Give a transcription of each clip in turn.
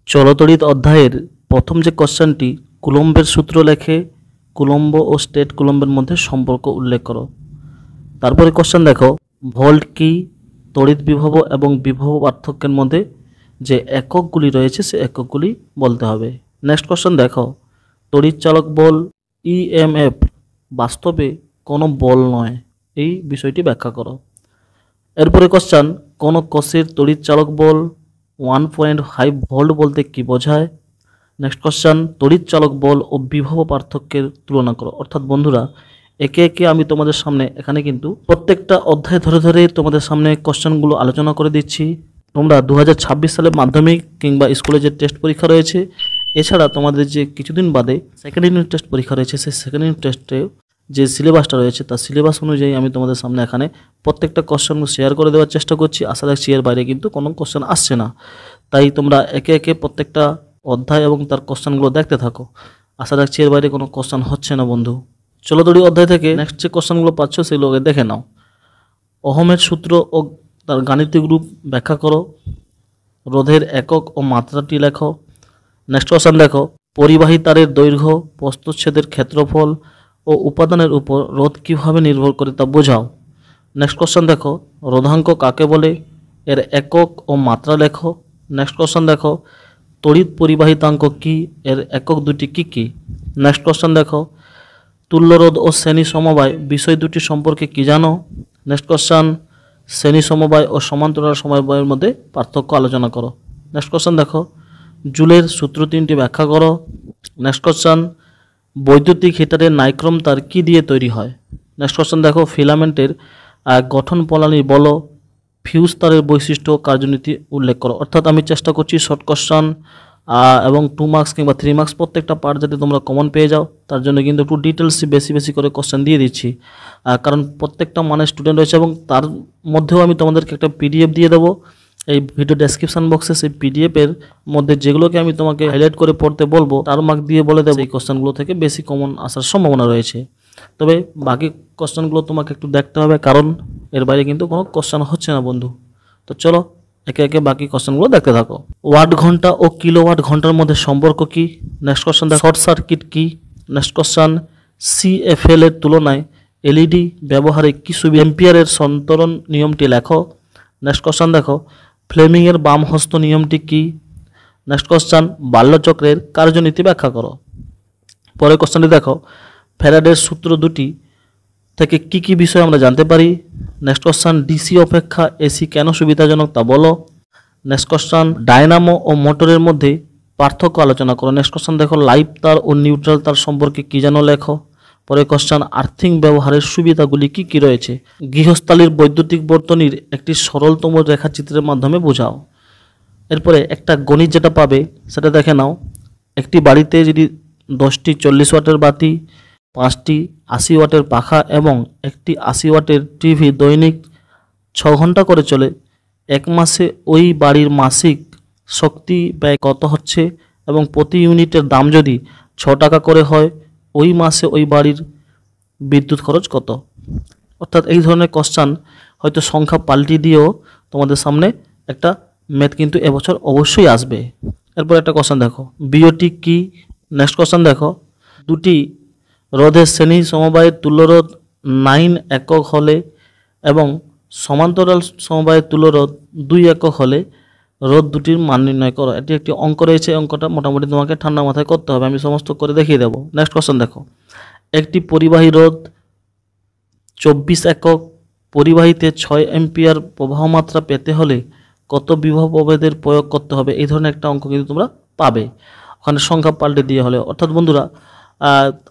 চলতড়িৎ অধ্যায়ের প্রথম যে কোশ্চেনটি, কুলম্বের সূত্র লেখে কুলম্ব ও স্টেট কুলম্বের মধ্যে সম্পর্ক উল্লেখ করো। তারপরে কোশ্চেন দেখো, ভোল্ট কি, তড়িৎ বিভব এবং বিভব পার্থক্যের মধ্যে যে এককগুলি রয়েছে সে এককগুলি বলতে হবে। নেক্সট কোশ্চেন দেখো, তড়িৎ চালক বল ইএমএফ বাস্তবে কোনো বল নয়, এই বিষয়টি ব্যাখ্যা করো। এরপরে কোশ্চেন, কোনো কোষের তড়িৎ চালক বল 1.5 ভোল্ট বলতে কি বোঝায়। নেক্সট কোশ্চেন, তড়িৎ চালক বল ও বিভব পার্থক্যের তুলনা করো। অর্থাৎ বন্ধুরা, একে একে আমি তোমাদের সামনে এখানে কিন্তু প্রত্যেকটা অধ্যায় ধরে ধরে তোমাদের সামনে কোশ্চেনগুলো আলোচনা করে দিচ্ছি। তোমরা 2026 সালে মাধ্যমিক কিংবা স্কুলে যে টেস্ট পরীক্ষা রয়েছে, এছাড়া তোমাদের যে কিছুদিন বাদে সেকেন্ড ইউনিট টেস্ট পরীক্ষা রয়েছে, সেই সেকেন্ড ইউনিট টেস্টে যে সিলেবাসটা রয়েছে তার সিলেবাস অনুযায়ী আমি তোমাদের সামনে এখানে প্রত্যেকটা কোশ্চেনগুলো শেয়ার করে দেওয়ার চেষ্টা করছি। আশা রাখছি এর বাইরে কিন্তু কোনো কোশ্চেন আসছে না, তাই তোমরা একে একে প্রত্যেকটা অধ্যায় এবং তার কোশ্চেনগুলো দেখতে থাকো। আশা রাখছি এর বাইরে কোনো কোশ্চেন হচ্ছে না বন্ধু। চলতড়িৎ অধ্যায় থেকে নেক্সট যে কোশ্চেনগুলো পাচ্ছ সেগুলোকে দেখে নাও। ওহমের সূত্র ও তার গাণিতিক রূপ ব্যাখ্যা করো। রোধের একক ও মাত্রাটি লেখো। নেক্সট কোশ্চেন দেখো, পরিবাহী তারের দৈর্ঘ্য, প্রস্থচ্ছেদের ক্ষেত্রফল ও উপাদানের উপর রোধ কীভাবে নির্ভর করে তা বোঝাও। নেক্সট কোশ্চেন দেখো, রোধাঙ্ক কাকে বলে, এর একক ও মাত্রা লেখো। নেক্সট কোশ্চেন দেখো, তড়িৎ পরিবাহিতাঙ্ক কি, এর একক দুটি কি কি। নেক্সট কোশ্চেন দেখো, তুল্যরোধ ও শ্রেণী সমবায় বিষয় দুটি সম্পর্কে কি জানো। নেক্সট কোশ্চেন, শ্রেণী সমবায় ও সমান্তরাল সমবায়ের মধ্যে পার্থক্য আলোচনা করো। নেক্সট কোশ্চেন দেখো, জুলের সূত্র তিনটি ব্যাখ্যা করো। নেক্সট কোশ্চেন, বৈদ্যুতিক হিটারের নাইক্রোম তার কি দিয়ে তৈরি হয়। নেক্সট কোশ্চেন দেখো, ফিলামেন্টের গঠন প্রণালী বলো। ফিউজ তারের বৈশিষ্ট্য কার্যনীতি উল্লেখ করো। অর্থাৎ আমি চেষ্টা করছি শর্ট কোশ্চেন এবং 2 মার্কস কিংবা 3 মার্কস প্রত্যেকটা পার্ট যাতে তোমরা কমন পেয়ে যাও, তার জন্য কিন্তু একটু ডিটেলস বেশি বেশি করে কোশ্চেন দিয়ে দিচ্ছি। কারণ প্রত্যেকটা মানে স্টুডেন্ট রয়েছে এবং তার মধ্যেও আমি তোমাদেরকে একটা পিডিএফ দিয়ে দেবো এই ভিডিও ডেসক্রিপশন বক্সে। সেই পিডিএফের মধ্যে যেগুলোকে আমি তোমাকে হাইলাইট করে পড়তে বলবো, তার মার্ক দিয়ে বলে দেবো এই কোশ্চেনগুলো থেকে বেশি কমন আসার সম্ভাবনা রয়েছে। তবে বাকি কোশ্চেনগুলো তোমাকে একটু দেখতে হবে, কারণ এর বাইরে কিন্তু কোনো কোশ্চেন হচ্ছে না বন্ধু। তো চলো একে একে বাকি কোশ্চেনগুলো দেখতে থাকো। ওয়াট ঘন্টা ও কিলোওয়াট ঘন্টার মধ্যে সম্পর্ক কি। নেক্সট কোশ্চেন, শর্ট সার্কিট কি। নেক্সট কোশ্চেন, সিএফএল এর তুলনায় এলইডি ব্যবহারে কি সুবিধা। এম্পিয়ারের সন্তরণ নিয়মটি লেখো। নেক্সট কোশ্চেন দেখো, ফ্লেমিংয়ের বামহস্ত নিয়মটি কি। নেক্সট কোশ্চেন, বাল্যচক্রের কার্যনীতি ব্যাখ্যা করো। পরের কোশ্চেনটি দেখো, ফ্যারাডের সূত্র দুটি থেকে কি কি বিষয় আমরা জানতে পারি। নেক্সট কোশ্চেন, ডিসি অপেক্ষা এসি কেন সুবিধাজনক তা বলো। নেক্সট কোশ্চেন, ডায়নামো ও মোটরের মধ্যে পার্থক্য আলোচনা করো। নেক্সট কোশ্চেন দেখো, লাইভ তার ও নিউট্রাল তার সম্পর্কে কি জানো লেখো। পরে কোশ্চেন, আর্থিং ব্যবহারের সুবিধাগুলি কি কি রয়েছে। গৃহস্থালির বৈদ্যুতিক বর্তনীর একটি সরলতম রেখাচিত্রের মাধ্যমে বোঝাও। এরপরে একটা গণিত যেটা পাবে সেটা দেখে নাও। একটি বাড়িতে যদি 10টি 40 ওয়াটের বাতি, 5টি 80 ওয়াটের পাখা এবং একটি 80 ওয়াটের টিভি দৈনিক 6 ঘন্টা করে চলে, এক মাসে ওই বাড়ির মাসিক শক্তি ব্যয় কত হচ্ছে এবং প্রতি ইউনিটের দাম যদি 6 টাকা করে হয়, ওই মাসে ওই বাড়ির বিদ্যুৎ খরচ কত। অর্থাৎ এই ধরনের কোশ্চেন হয়তো সংখ্যা পাল্টি দিয়েও তোমাদের সামনে একটা ম্যাথ কিন্তু এবছর অবশ্যই আসবে। এরপর একটা কোশ্চেন দেখো, বিওটি কি। নেক্সট কোশ্চেন দেখো, দুটি রোধের শ্রেণী সমবায়ের তুল্যরোধ 9 একক হলে এবং সমান্তরাল সমবায়ের তুল্যরোধ 2 একক হলে রোধ দুটির মান নির্ণয় করো। এটি একটি অঙ্ক রয়েছে, অঙ্কটা মোটামুটি তোমাকে ঠান্ডা মাথায় করতে হবে, আমি সমস্ত করে দেখিয়ে দেবো। নেক্সট কোশ্চেন দেখো, একটি পরিবাহী রোধ 24 একক পরিবাহীতে 6 এম্পিয়ার প্রবাহ মাত্রা পেতে হলে কত বিভব প্রভেদের প্রয়োগ করতে হবে। এই ধরনের একটা অঙ্ক কিন্তু তোমরা পাবে, ওখানে সংখ্যা পাল্টে দিয়ে হলে। অর্থাৎ বন্ধুরা,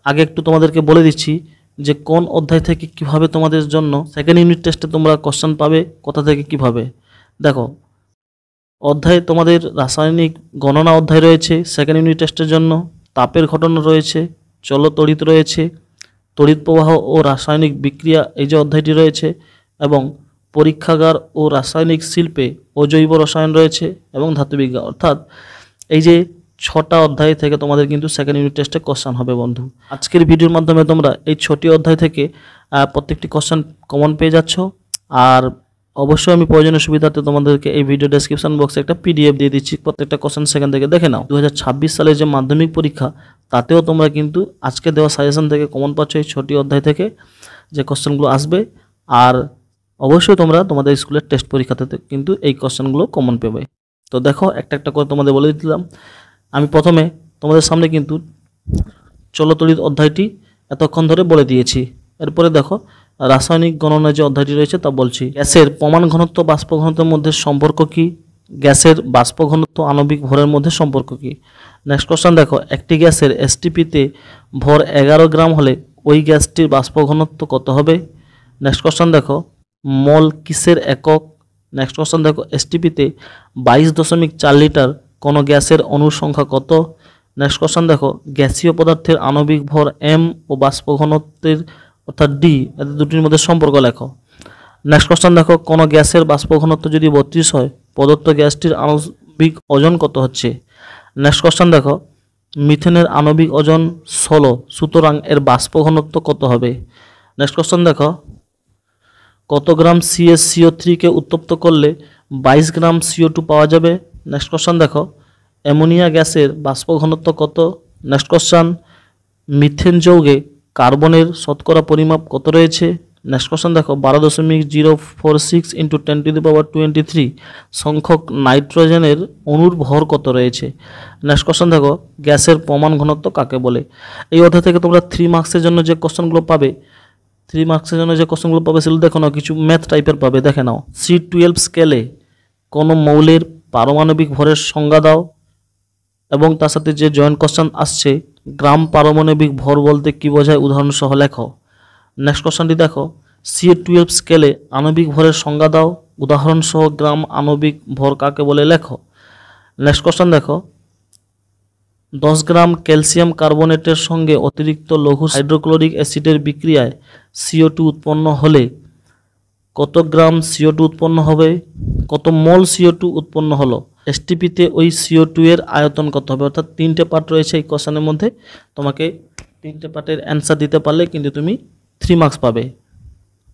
আগে একটু তোমাদেরকে বলে দিচ্ছি যে কোন অধ্যায় থেকে কিভাবে তোমাদের জন্য সেকেন্ড ইউনিট টেস্টে তোমরা কোশ্চেন পাবে, কোথা থেকে কিভাবে। দেখো, অধ্যায় তোমাদের রাসায়নিক গণনা অধ্যায় রয়েছে সেকেন্ড ইউনিট টেস্টের জন্য, তাপের ঘটনা রয়েছে, চলতড়িৎ রয়েছে, তড়িৎ প্রবাহ ও রাসায়নিক বিক্রিয়া এই যে অধ্যায়টি রয়েছে, এবং পরীক্ষাগার ও রাসায়নিক শিল্পে ও জৈব রসায়ন রয়েছে, এবং ধাতুবিজ্ঞান। অর্থাৎ এই যে 6টা অধ্যায় থেকে তোমাদের কিন্তু সেকেন্ড ইউনিট টেস্টে কোশ্চেন হবে বন্ধু। আজকের ভিডিওর মাধ্যমে তোমরা এই 6টি অধ্যায় থেকে প্রত্যেকটি কোশ্চেন কমন পেয়ে যাচ্ছ। আর অবশ্যই আমি প্রয়োজনীয় সুবিধার্থে তোমাদেরকে এই ভিডিও ডেসক্রিপশন বক্সে একটা পিডিএফ দিয়ে দিচ্ছি, প্রত্যেকটা কোশ্চেন সেখান থেকে দেখে নাও। 2026 সালের যে মাধ্যমিক পরীক্ষা তাতেও তোমরা কিন্তু আজকে দেওয়া সাজেশন থেকে কমন পাচ্ছ এই 6টি অধ্যায় থেকে যে কোশ্চেনগুলো আসবে। আর অবশ্যই তোমরা তোমাদের স্কুলের টেস্ট পরীক্ষাতে কিন্তু এই কোশ্চেনগুলো কমন পাবে। তো দেখো একটা একটা করে তোমাদের বলে দিলাম। আমি প্রথমে তোমাদের সামনে কিন্তু চলতরিৎ অধ্যায়টি এতক্ষণ ধরে বলে দিয়েছি। এরপরে দেখো রাসায়নিক গণনা যে অধ্যায়টি রয়েছে তা বলছি। গ্যাসের প্রমাণ ঘনত্ব বাষ্প ঘনত্বের মধ্যে সম্পর্ক কি? গ্যাসের বাষ্প ঘনত্ব আণবিক ভরের মধ্যে সম্পর্ক কি? নেক্সট কোশ্চেন দেখো, একটি গ্যাসের এসটিপিতে ভর 11 গ্রাম হলে ওই গ্যাসটির বাষ্প ঘনত্ব কত হবে? নেক্সট কোশ্চেন দেখো, মল কিসের একক? নেক্সট কোশ্চেন দেখো, এসটিপিতে 22.4 লিটার কোনো গ্যাসের অণুর সংখ্যা কত? নেক্সট কোশ্চেন দেখো, গ্যাসীয় পদার্থের আণবিক ভর এম ও বাষ্প ঘনত্বের অর্থাৎ ডি এদের দুটির মধ্যে সম্পর্ক লেখো। নেক্সট কোশ্চেন দেখো, কোনো গ্যাসের বাষ্প ঘনত্ব যদি 32 হয় প্রদত্ত গ্যাসটির আণবিক ওজন কত হচ্ছে? নেক্সট কোশ্চেন দেখো, মিথেনের আণবিক ওজন 16, সুতরাং এর বাষ্প ঘনত্ব কত হবে? নেক্সট কোশ্চেন দেখো, কত গ্রাম CaCO3 কে উত্তপ্ত করলে 22 গ্রাম CO2 পাওয়া যাবে? নেক্সট কোশ্চেন দেখো, অ্যামোনিয়া গ্যাসের বাষ্প ঘনত্ব কত? নেক্সট কোশ্চেন, মিথেন যৌগে কার্বনের শতকরা পরিমাপ কত রয়েছে? নেক্সট কোশ্চেন দেখো, 12.046 × 10⁻23 সংখ্যক নাইট্রোজেনের অণুর ভর কত রয়েছে? নেক্সট কোশ্চেন দেখো, গ্যাসের প্রমাণ ঘনত্ব কাকে বলে? এই অধ্যায় থেকে তোমরা 3 মার্কসের জন্য যে কোশ্চেনগুলো পাবে, 3 মার্কসের জন্য যে কোশ্চেনগুলো পাবে সেগুলো দেখো নাও, কিছু ম্যাথ টাইপের পাবে, দেখে নাও। C12 স্কেলে কোনো মৌলের পারমাণবিক ভরের সংজ্ঞা দাও এবং তার সাথে যে জয়েন্ট কোশ্চেন আসছে, গ্রাম পারমাণবিক ভর বলতে কি বোঝায় উদাহরণ সহ লেখো। নেক্সট কোশ্চেনটি দেখো, C12 স্কেলে আণবিক ভরের সংজ্ঞা দাও, উদাহরণ সহ গ্রাম আণবিক ভর কাকে বলে লেখো। নেক্সট কোশ্চেন দেখো, 10 গ্রাম ক্যালসিয়াম কার্বনেটের সঙ্গে অতিরিক্ত লঘু হাইড্রোক্লোরিক অ্যাসিডের বিক্রিয়ায় CO2 উৎপন্ন হলে কত গ্রাম CO2 উৎপন্ন হবে? কত মোল CO2 উৎপন্ন হলো? এসটিপিতে ওই CO2 এর আয়তন কত হবে? অর্থাৎ 3টে পার্ট রয়েছে এই কোশ্চেনের মধ্যে, তোমাকে 3টে পার্টের অ্যান্সার দিতে পারলে কিন্তু তুমি 3 মার্কস পাবে।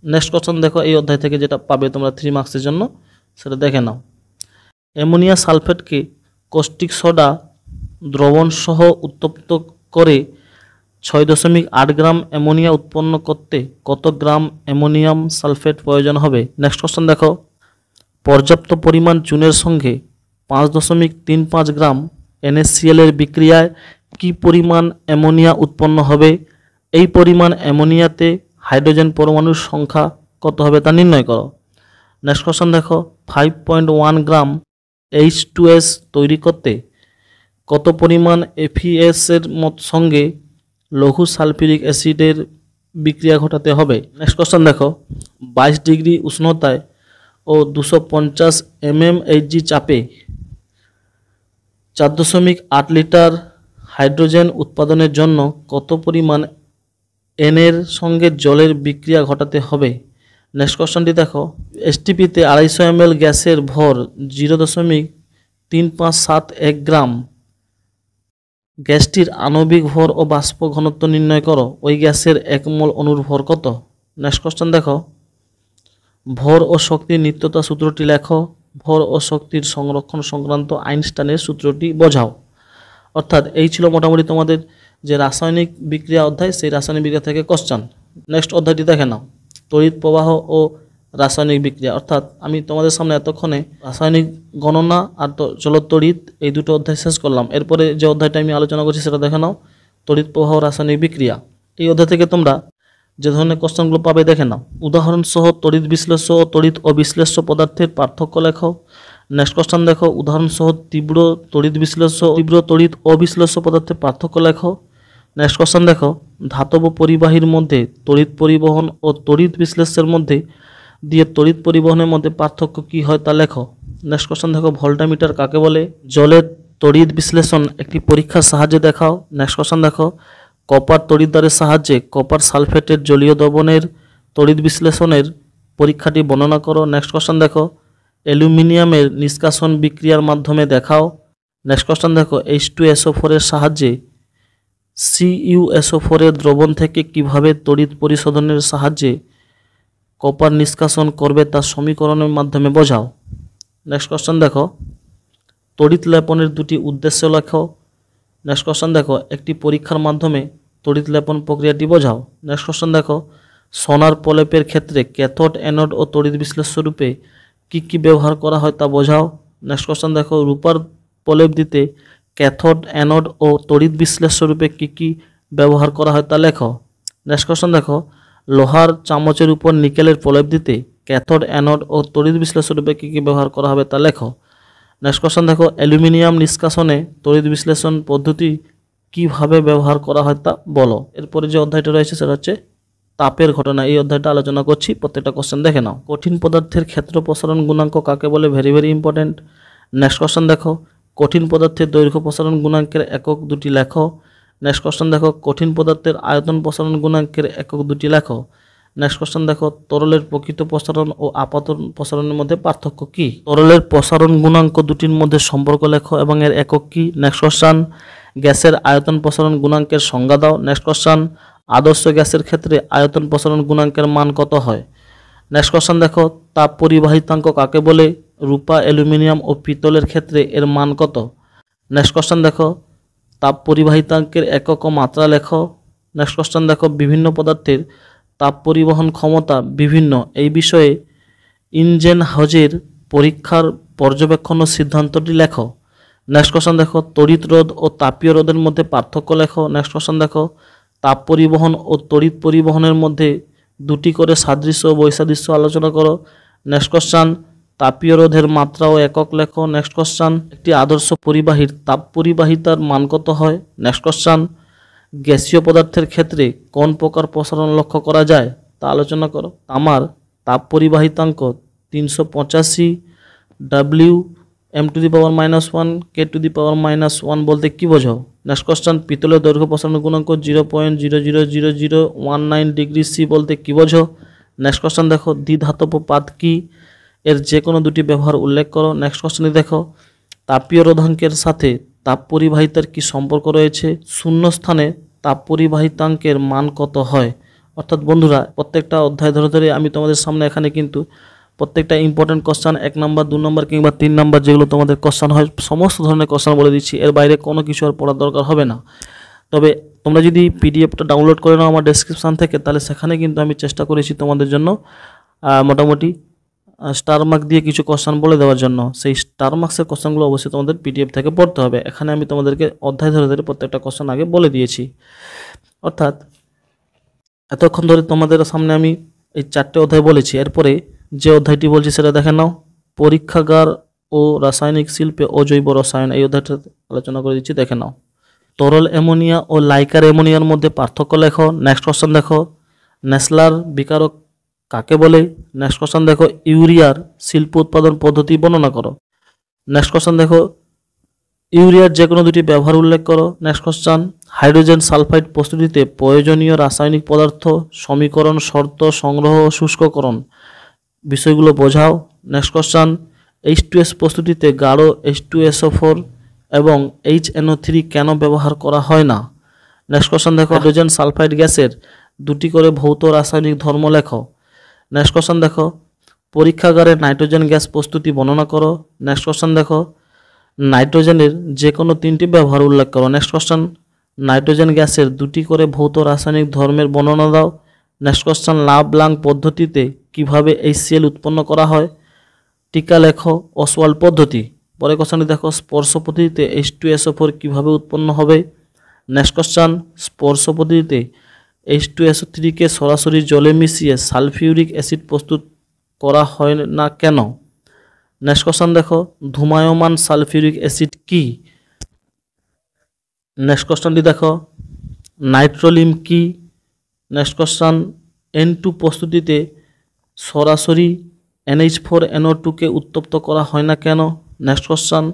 নেক্সট কোশ্চেন দেখো, এই অধ্যায় থেকে যেটা পাবে তোমরা 3 মার্কসের জন্য সেটা দেখে নাও। অ্যামোনিয়া সালফেটকে কস্টিক সোডা দ্রবণ সহ উত্তপ্ত করে 6.8 গ্রাম অ্যামোনিয়া উৎপন্ন করতে কত গ্রাম অ্যামোনিয়াম সালফেট প্রয়োজন হবে? নেক্সট কোশ্চেন দেখো, পর্যাপ্ত পরিমাণ চুনের সঙ্গে 5.35 গ্রাম NaCl এর বিক্রিয়ায় কি পরিমাণ অ্যামোনিয়া উৎপন্ন হবে? এই পরিমাণ অ্যামোনিয়াতে হাইড্রোজেন পরমাণুর সংখ্যা কত হবে তা নির্ণয় করো। নেক্সট কোশ্চেন দেখো, 5.1 গ্রাম H2S তৈরি করতে কত পরিমাণ FeS এর সঙ্গে লঘু সালফিউরিক অ্যাসিডের বিক্রিয়া ঘটাতে হবে? নেক্সট কোশ্চেন দেখো, 22 ডিগ্রি উষ্ণতায় ও 250 mmHg চাপে 4.8 লিটার হাইড্রোজেন উৎপাদনের জন্য কত পরিমাণ N এর সঙ্গে জলের বিক্রিয়া ঘটাতে হবে? নেক্সট কোশ্চেনটি দেখো, এসটিপিতে 250 ml গ্যাসের ভর 0.3571 গ্রাম, গ্যাসটির আণবিক ভর ও বাষ্প ঘনত্ব নির্ণয় করো। ওই গ্যাসের 1 মোল অণুর ভর কত? নেক্সট কোশ্চেন দেখো, ভর ও শক্তির নিত্যতা সূত্রটি লেখো। ভর ও শক্তির সংরক্ষণ সংক্রান্ত আইনস্টাইনের সূত্রটি বোঝাও। অর্থাৎ এই ছিল মোটামুটি তোমাদের যে রাসায়নিক বিক্রিয়া অধ্যায়, সেই রাসায়নিক বিক্রিয়া থেকে কোশ্চেন। নেক্সট অধ্যায়টি দেখে নাও, তড়িৎ প্রবাহ ও রাসায়নিক বিক্রিয়া। অর্থাৎ আমি তোমাদের সামনে এতক্ষণে রাসায়নিক গণনা আর চলতড়িৎ এই দুটো অধ্যায় শেষ করলাম। এরপরে যে অধ্যায়টা আমি আলোচনা করছি সেটা দেখে নাও, তড়িৎ প্রবাহ ও রাসায়নিক বিক্রিয়া। এই অধ্যায় থেকে তোমরা যে ধরনের কোশ্চেনগুলো পাবে দেখে নাও। উদাহরণ সহ তড়িৎ বিশ্লেষ্য ও তড়িৎ অবিশ্লেষ্য পদার্থের পার্থক্য লেখো। নেক্সট কোশ্চেন দেখো, উদাহরণ সহ তীব্র তড়িৎ বিশ্লেষ্য তীব্র তড়িৎ অবিশ্লেষ্য পদার্থের পার্থক্য লেখো। নেক্সট কোশ্চেন দেখো, ধাতব পরিবাহীর মধ্যে তড়িৎ পরিবহন ও তড়িৎ বিশ্লেষ্যের মধ্যে দিয়ে তড়িৎ পরিবহনের মধ্যে পার্থক্য কী হয় তা লেখো। নেক্সট কোশ্চেন দেখো, ভোল্টামিটার কাকে বলে? জলের তড়িৎ বিশ্লেষণ একটি পরীক্ষার সাহায্যে দেখাও। নেক্সট কোশ্চেন দেখো, কপার তড়িৎদ্বারের সাহায্যে কপার সালফেটের জলীয় দ্রবণের তড়িৎ বিশ্লেষণের পরীক্ষাটি বর্ণনা করো। নেক্সট কোশ্চেন দেখো, অ্যালুমিনিয়ামের নিষ্কাশন বিক্রিয়ার মাধ্যমে দেখাও। নেক্সট কোশ্চেন দেখো, H2SO4 এর সাহায্যে CuSO4 এর দ্রবণ থেকে কিভাবে তড়িৎ পরিশোধনের সাহায্যে কপার নিষ্কাশন করবে তা সমীকরণের মাধ্যমে বোঝাও। নেক্সট কোশ্চেন দেখো, তড়িৎ লেপনের দুটি উদ্দেশ্য লেখো। নেক্সট কোশ্চেন দেখো, একটি পরীক্ষার মাধ্যমে তড়িৎ লেপন প্রক্রিয়াটি বোঝাও। নেক্সট কোশ্চেন দেখো, সোনার প্রলেপের ক্ষেত্রে ক্যাথোড অ্যানোড ও তড়িৎ বিশ্লেষ্য রূপে কী কী ব্যবহার করা হয় তা বোঝাও। নেক্সট কোশ্চেন দেখো, রূপার প্রলেপ দিতে ক্যাথোড অ্যানোড ও তড়িৎ বিশ্লেষ্য রূপে কী কী ব্যবহার করা হয় তা লেখো। নেক্সট কোশ্চেন দেখো, লোহার চামচের উপর নিকেলের প্রলেপ দিতে ক্যাথোড অ্যানোড ও তড়িৎ বিশ্লেষ্য রূপে কী কী ব্যবহার করা হবে তা লেখো। নেক্সট কোশ্চেন দেখো, অ্যালুমিনিয়াম নিষ্কাশনে তড়িৎ বিশ্লেষণ পদ্ধতি কিভাবে ব্যবহার করা হয় তা বলো। এরপরে যে অধ্যায়টা রয়েছে সেটা হচ্ছে তাপের ঘটনা। এই অধ্যায়টা আলোচনা করছি, প্রত্যেকটা কোশ্চেন দেখে নাও। কঠিন পদার্থের ক্ষেত্র প্রসারণ গুণাঙ্ক কাকে বলে? Very very important. Next question দেখো, কঠিন পদার্থের দৈর্ঘ্য প্রসারণ গুণাঙ্কের একক দুটি লেখো। নেক্সট কোশ্চেন দেখো, কঠিন পদার্থের আয়তন প্রসারণ গুণাঙ্কের একক দুটি লেখো। নেক্সট কোশ্চেন দেখো, তরলের প্রকৃত প্রসারণ ও আপাত প্রসারণের মধ্যে পার্থক্য কী? তরলের প্রসারণ গুণাঙ্ক দুটির মধ্যে সম্পর্ক লেখো এবং এর একক কী? নেক্সট কোশ্চেন, গ্যাসের আয়তন প্রসারণ গুণাঙ্কের সংজ্ঞা দাও। নেক্সট কোশ্চেন, আদর্শ গ্যাসের ক্ষেত্রে আয়তন প্রসারণ গুণাঙ্কের মান কত হয়? নেক্সট কোশ্চেন দেখো, তাপ পরিবাহিতাঙ্ক কাকে বলে? রূপা, অ্যালুমিনিয়াম ও পিতলের ক্ষেত্রে এর মান কত? নেক্সট কোশ্চেন দেখো, তাপ পরিবাহিতাঙ্কের একক ও মাত্রা লেখো। নেক্সট কোশ্চেন দেখো, বিভিন্ন পদার্থের তাপ পরিবহন ক্ষমতা বিভিন্ন, এই বিষয়ে ইনজেনহাউজের পরীক্ষার পর্যবেক্ষণ ও সিদ্ধান্তটি লেখো। নেক্সট কোশ্চেন দেখো, তড়িৎ রোধ ও তাপীয় রোধের মধ্যে পার্থক্য লেখো। নেক্সট কোশ্চেন দেখো, তাপ পরিবহন ও তড়িৎ পরিবহনের মধ্যে দুটি করে সাদৃশ্য ও বৈসাদৃশ্য আলোচনা করো। নেক্সট কোশ্চেন, তাপীয় রোধের মাত্রা ও একক লেখো। নেক্সট কোশ্চেন, একটি আদর্শ পরিবাহীর তাপ পরিবাহিতার মান কত হয়? নেক্সট কোশ্চেন, গ্যাসীয় পদার্থের ক্ষেত্রে কোন প্রকার প্রসারণ লক্ষ্য করা যায় তা আলোচনা করো। তামার তাপ পরিবাহিতাঙ্ক 385 ডাব্লিউ m⁻⁻1 k⁻⁻1 বলতে কি বোঝো? নেক্সট কোশ্চেন, পিতলের দৈর্ঘ্য প্রসারণ গুণাঙ্ক 0.000019 ডিগ্রি সি বলতে কি বোঝো? নেক্সট কোশ্চেন দেখো, দ্বিধাতব পাত কি? এর যে কোনো দুটি ব্যবহার উল্লেখ করো। নেক্সট কোশ্চেনে দেখো, তাপীয় রোধাঙ্কের সাথে তাপ পরিবাহিতার কি সম্পর্ক রয়েছে? শূন্য স্থানে তাপ পরিবাহিতাঙ্কের মান কত হয়? অর্থাৎ বন্ধুরা, প্রত্যেকটা অধ্যায় ধরে ধরে আমি তোমাদের সামনে এখানে কিন্তু প্রত্যেকটা ইম্পর্টেন্ট কোশ্চেন 1 নম্বর 2 নম্বর কিংবা 3 নম্বর যেগুলো তোমাদের কোশ্চেন হয় সমস্ত ধরনের কোশ্চেন বলে দিচ্ছি। এর বাইরে কোনো কিছু আর পড়ার দরকার হবে না। তবে তোমরা যদি পিডিএফটা ডাউনলোড করে নাও আমার ডেসক্রিপশান থেকে, তাহলে সেখানে কিন্তু আমি চেষ্টা করেছি তোমাদের জন্য মোটামুটি স্টার মার্ক দিয়ে কিছু কোশ্চেন বলে দেওয়ার জন্য। সেই স্টার মার্কসের কোশ্চেনগুলো অবশ্যই তোমাদের পিডিএফ থেকে পড়তে হবে। এখানে আমি তোমাদেরকে অধ্যায় ধরে ধরে প্রত্যেকটা কোশ্চেন আগে বলে দিয়েছি। অর্থাৎ এতক্ষণ ধরে তোমাদের সামনে আমি এই 4টে অধ্যায় বলেছি। এরপরে যে অধ্যায়টি বলছি সেটা দেখে নাও, পরীক্ষাগার ও রাসায়নিক শিল্পে অজৈব রসায়ন। এই অধ্যায়টা আলোচনা করে দিচ্ছি, দেখে নাও। তরল অ্যামোনিয়া ও লাইকার অ্যামোনিয়ার মধ্যে পার্থক্য লেখো। নেক্সট কোশ্চেন দেখো, নেসলার বিকারক কাকে বলে? নেক্সট কোশ্চেন দেখো, ইউরিয়ার শিল্প উৎপাদন পদ্ধতি বর্ণনা করো। নেক্সট কোশ্চেন দেখো, ইউরিয়ার যে কোনো দুটি ব্যবহার উল্লেখ করো। নেক্সট কোশ্চেন, হাইড্রোজেন সালফাইড প্রস্তুতিতে প্রয়োজনীয় রাসায়নিক পদার্থ, সমীকরণ, শর্ত, সংগ্রহ ও শুষ্ককরণ বিষয়গুলো বোঝাও। নেক্সট কোশ্চেন, H2S প্রস্তুতিতে গাঢ় H2SO4 এবং HNO3 কেন ব্যবহার করা হয় না? নেক্সট কোশ্চেন দেখো, হাইড্রোজেন সালফাইড গ্যাসের দুটি করে ভৌত রাসায়নিক ধর্ম লেখো। নেক্সট কোশ্চেন দেখো, পরীক্ষাগারে নাইট্রোজেন গ্যাস প্রস্তুতি বর্ণনা করো। নেক্সট কোশ্চেন দেখো, নাইট্রোজেনের যে কোনো 3টি ব্যবহার উল্লেখ করো। নেক্সট কোশ্চেন, নাইট্রোজেন গ্যাসের দুটি করে ভৌত রাসায়নিক ধর্মের বর্ণনা দাও। নেক্সট কোশ্চেন, লাভ-লাং পদ্ধতিতে কিভাবে HCl উৎপন্ন করা হয়? টিকা লেখো। অসওয়াল্ড পদ্ধতি। পরের কোশ্চেনটি দেখো, স্পর্শ পদ্ধতিতে H2SO4 কিভাবে উৎপন্ন হবে? নেক্সট কোশ্চেন, স্পর্শ পদ্ধতিতে H2SO3 কে সরাসরি জলে মিশিয়ে সালফিউরিক অ্যাসিড প্রস্তুত করা হয় না কেন? নেক্সট কোশ্চেন দেখো, ধূমায়মান সালফিউরিক অ্যাসিড কি? নেক্সট কোশ্চেনটি দেখো, নাইট্রোলিম কি? নেক্সট কোশ্চেন, N2 প্রস্তুতিতে সরাসরি NH4NO2 কে উত্তপ্ত করা হয় না কেন? নেক্সট কোশ্চেন,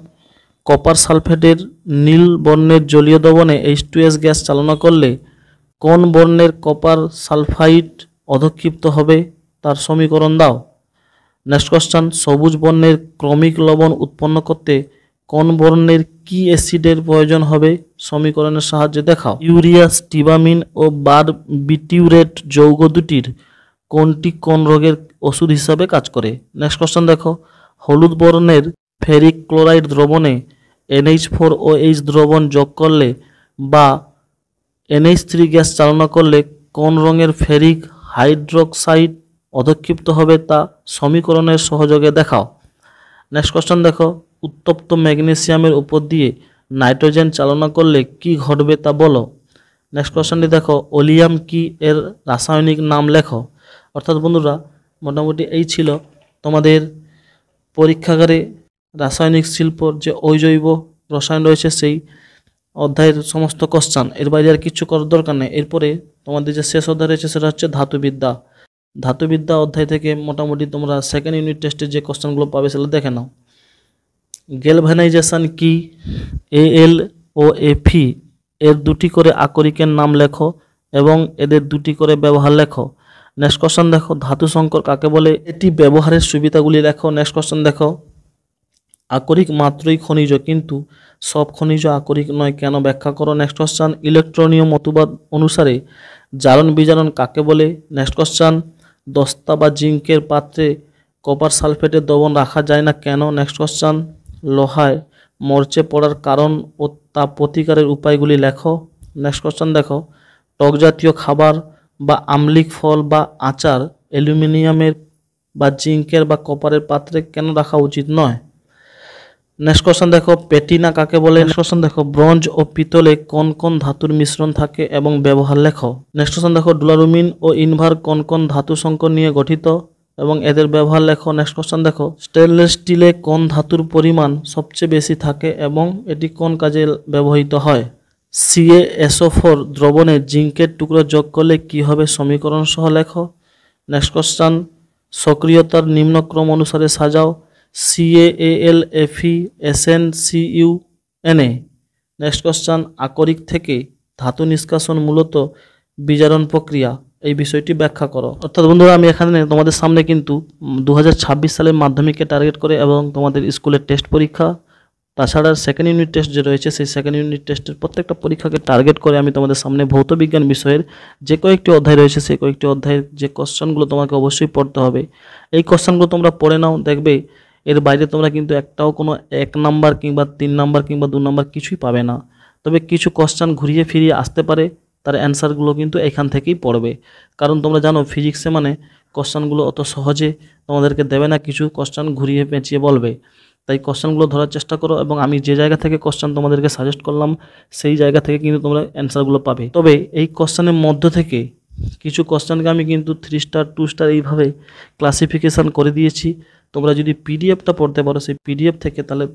কপার সালফেটের নীল বর্ণের জলীয় দ্রবণে H2S গ্যাস চালনা করলে কোন বর্ণের কপার সালফাইড অধক্ষিপ্ত হবে? তার সমীকরণ দাও। নেক্সট কোশ্চেন, সবুজ বর্ণের ক্রমিক লবণ উৎপন্ন করতে কোন বর্ণের কি অ্যাসিডের প্রয়োজন হবে? সমীকরণের সাহায্যে দেখাও। ইউরিয়া, স্টিবামিন ও বারবিটিউরেট যৌগ দুটির কোনটি কোন রোগের ওষুধ হিসাবে কাজ করে? নেক্সট কোশ্চেন দেখো, হলুদ বর্ণের ফেরিক ক্লোরাইড দ্রবণে NH4OH দ্রবণ যোগ করলে বা NH3 গ্যাস চালনা করলে কোন রঙের ফেরিক হাইড্রোক্সাইড অধক্ষিপ্ত হবে তা সমীকরণের সহযোগে দেখাও। নেক্সট কোশ্চেন দেখো, উত্তপ্ত ম্যাগনেসিয়ামের উপর দিয়ে নাইট্রোজেন চালনা করলে কি ঘটবে তা বলো। নেক্সট কোশ্চেনটি দেখো, ওলিয়াম কি এর রাসায়নিক নাম লেখো। অর্থাৎ বন্ধুরা মোটামুটি এই ছিল তোমাদের পরীক্ষাগারে রাসায়নিক শিল্পর যে অজৈব রসায়ন রয়েছে সেই অধ্যায়ের সমস্ত কোশ্চেন। এর বাইরে আর কিছু করার দরকার নেই। এরপরে তোমাদের যে শেষ অধ্যায় রয়েছে সেটা হচ্ছে ধাতুবিদ্যা। ধাতুবিদ্যা অধ্যায় থেকে মোটামুটি তোমরা সেকেন্ড ইউনিট টেস্টের যে কোশ্চেনগুলো পাবে সেগুলো দেখে নাও। গ্যালভানাইজেশন কি? AL ও Fe এর দুটি করে আকরিকের নাম লেখো এবং এদের দুটি করে ব্যবহার লেখো। নেক্সট কোশ্চেন দেখো, ধাতু সংকর কাকে বলে? এটি ব্যবহারের সুবিধাগুলি লেখো। নেক্সট কোশ্চেন দেখো, আকরিক মাত্রই খনিজ কিন্তু সব খনিজ আকরিক নয়, কেন ব্যাখ্যা করো। নেক্সট কোশ্চেন, ইলেকট্রনীয় মতবাদ অনুসারে জারণ বিজারণ কাকে বলে? নেক্সট কোশ্চেন, দস্তা বা জিঙ্কের পাত্রে কপার সালফেটের দ্রবণ রাখা যায় না, কেন? নেক্সট কোশ্চেন, লোহায় মরচে পড়ার কারণ ও তা প্রতিকারের উপায়গুলি লেখো। নেক্সট কোশ্চেন দেখো, টক জাতীয় খাবার বা আম্লিক ফল বা আচার অ্যালুমিনিয়ামের বা জিঙ্কের বা কপারের পাত্রে কেন রাখা উচিত নয়? নেক্সট কোশ্চেন দেখো, প্যাটিনা কাকে বলে? নেক্সট কোশ্চেন দেখো, ব্রোঞ্জ ও পিতলে কোন কোন ধাতুর মিশ্রণ থাকে এবং ব্যবহার লেখো। নেক্সট কোশ্চেন দেখো, ডুলারুমিন ও ইনভার কোন কোন ধাতু সংকর নিয়ে গঠিত এবং এদের ব্যবহার লেখো। নেক্সট কোশ্চেন দেখো, স্টেনলেস স্টিলে কোন ধাতুর পরিমাণ সবচেয়ে বেশি থাকে এবং এটি কোন কাজে ব্যবহৃত হয়? CaSO4 দ্রবণে জিঙ্কের টুকরো যোগ করলে কি হবে সমীকরণ সহ লেখো। নেক্সট কোশ্চেন, সক্রিয়তার নিম্নক্রম অনুসারে সাজাও। CaAl Fe Sn CuNa। Next question, আকরিক থেকে ধাতু নিষ্কাশন মূলত বিজারণ প্রক্রিয়া, এই বিষয়টি ব্যাখ্যা করো। অর্থাৎ বন্ধুরা আমি এখানে তোমাদের সামনে কিন্তু 2026 সালের মাধ্যমিককে টার্গেট করে এবং তোমাদের স্কুলের টেস্ট পরীক্ষা তাছাড়া সেকেন্ড ইউনিট টেস্ট যে রয়েছে সেই সেকেন্ড ইউনিট টেস্টের প্রত্যেকটা পরীক্ষাকে টার্গেট করে আমি তোমাদের সামনে ভৌত বিজ্ঞান বিষয়ের যে কয়েকটি অধ্যায় রয়েছে সেই কয়েকটি অধ্যায়ের যে কোশ্চেনগুলো তোমাকে অবশ্যই পড়তে হবে এই কোশ্চেনগুলো তোমরা পড়ে নাও, দেখবে এর বাইরে তোমরা কিন্তু একটাও কোনো 1 নাম্বার কিংবা 3 নাম্বার কিংবা 2 নাম্বার কিছুই পাবে না। তবে কিছু কোশ্চেন ঘুরিয়ে ফিরিয়ে আসতে পারে, তার অ্যান্সারগুলো কিন্তু এখান থেকেই পড়বে। কারণ তোমরা জানো ফিজিক্সে মানে কোশ্চেনগুলো অত সহজে তোমাদেরকে দেবে না, কিছু কোশ্চেন ঘুরিয়ে পেঁচিয়ে বলবে। তাই কোশ্চেনগুলো ধরার চেষ্টা করো এবং আমি যে জায়গা থেকে কোশ্চেন তোমাদেরকে সাজেস্ট করলাম সেই জায়গা থেকে কিন্তু তোমরা অ্যান্সারগুলো পাবে। তবে এই কোশ্চেনের মধ্য থেকে কিছু কোশ্চেনকে আমি কিন্তু 3 স্টার 2 স্টার এইভাবে ক্লাসিফিকেশান করে দিয়েছি। তোমরা যদি পিডিএফটা পড়তে পারো সেই পিডিএফ থেকে তাহলে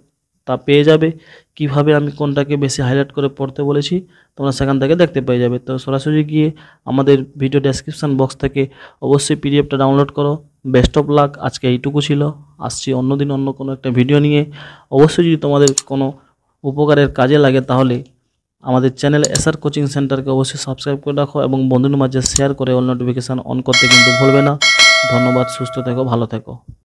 তা পেয়ে যাবে কিভাবে আমি কোনটাকে বেশি হাইলাইট করে পড়তে বলেছি, তোমরা সেখান থেকে দেখতে পেয়ে যাবে। তো সরাসরি গিয়ে আমাদের ভিডিও ডেসক্রিপশান বক্স থেকে অবশ্যই পিডিএফটা ডাউনলোড করো। বেস্ট অফ লাক, আজকে এইটুকু ছিল। আসছি অন্যদিন অন্য কোনো একটা ভিডিও নিয়ে। অবশ্যই যদি তোমাদের কোনো উপকারের কাজে লাগে তাহলে আমাদের চ্যানেল এসআর কোচিং সেন্টারকে অবশ্যই সাবস্ক্রাইব করে রাখো এবং বন্ধুদের মাঝে শেয়ার করে অল নোটিফিকেশান অন করতে কিন্তু ভুলবে না। ধন্যবাদ, সুস্থ থেকো, ভালো থেকো।